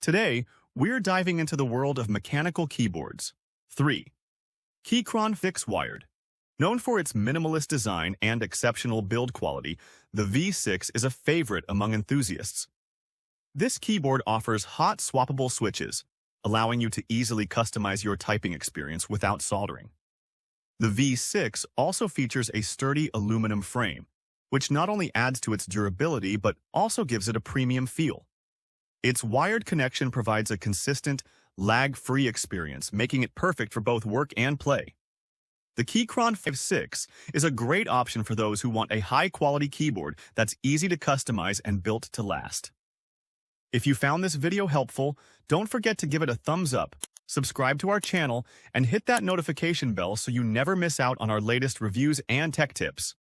Today, we're diving into the world of mechanical keyboards. 3. Keychron V6 Wired. Known for its minimalist design and exceptional build quality, the V6 is a favorite among enthusiasts. This keyboard offers hot swappable switches, allowing you to easily customize your typing experience without soldering. The V6 also features a sturdy aluminum frame, which not only adds to its durability but also gives it a premium feel. Its wired connection provides a consistent, lag-free experience, making it perfect for both work and play. The Keychron V6 is a great option for those who want a high-quality keyboard that's easy to customize and built to last. If you found this video helpful, don't forget to give it a thumbs up, subscribe to our channel, and hit that notification bell so you never miss out on our latest reviews and tech tips.